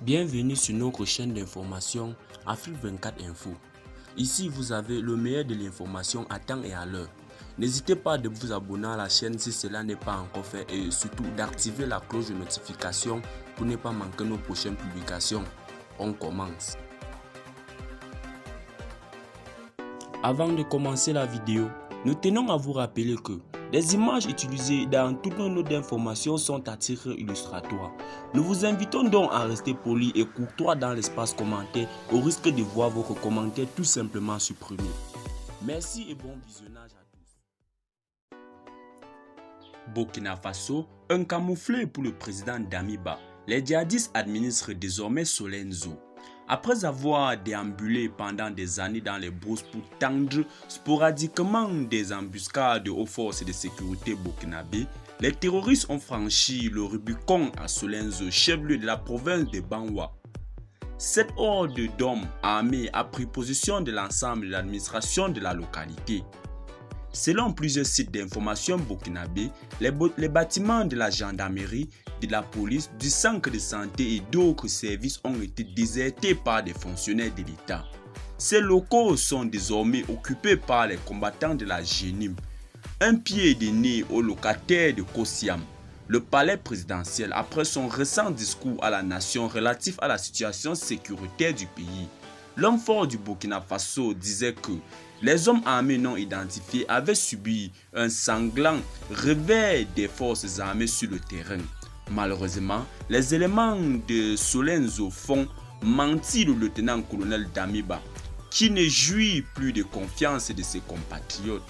Bienvenue sur notre chaîne d'information Afrique 24 Info. Ici, vous avez le meilleur de l'information à temps et à l'heure. N'hésitez pas de vous abonner à la chaîne si cela n'est pas encore fait et surtout d'activer la cloche de notification pour ne pas manquer nos prochaines publications. On commence. Avant de commencer la vidéo, nous tenons à vous rappeler que les images utilisées dans toutes nos notes d'information sont à titre illustratoire. Nous vous invitons donc à rester poli et courtois dans l'espace commentaire au risque de voir votre commentaire tout simplement supprimé. Merci et bon visionnage à tous. Burkina Faso, un camouflet pour le président Damiba. Les djihadistes administrent désormais Solenzo. Après avoir déambulé pendant des années dans les brousses pour tendre sporadiquement des embuscades aux forces de sécurité burkinabé, les terroristes ont franchi le Rubicon à Solenzo, chef-lieu de la province de Banwa. Cette horde d'hommes armés a pris possession de l'ensemble de l'administration de la localité. Selon plusieurs sites d'information burkinabé, les bâtiments de la gendarmerie, de la police, du centre de santé et d'autres services ont été désertés par des fonctionnaires de l'État. Ces locaux sont désormais occupés par les combattants de la Génime. Un pied est donné aux locataires de Kossiam, le palais présidentiel, après son récent discours à la nation relatif à la situation sécuritaire du pays. L'homme fort du Burkina Faso disait que les hommes armés non identifiés avaient subi un sanglant réveil des forces armées sur le terrain. Malheureusement, les éléments de Solenzo font mentir le lieutenant-colonel Damiba, qui ne jouit plus de confiance de ses compatriotes.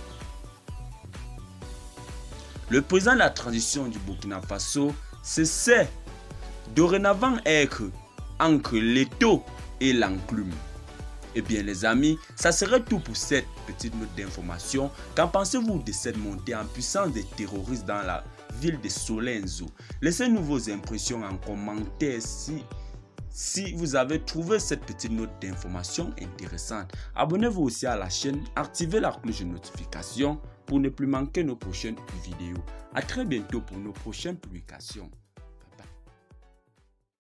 Le président de la transition du Burkina Faso sait dorénavant être entre l'étau et l'enclume. Eh bien les amis, ça serait tout pour cette petite note d'information. Qu'en pensez-vous de cette montée en puissance des terroristes dans la ville de Solenzo? Laissez-nous vos impressions en commentaire si vous avez trouvé cette petite note d'information intéressante. Abonnez-vous aussi à la chaîne, activez la cloche de notification pour ne plus manquer nos prochaines vidéos. À très bientôt pour nos prochaines publications.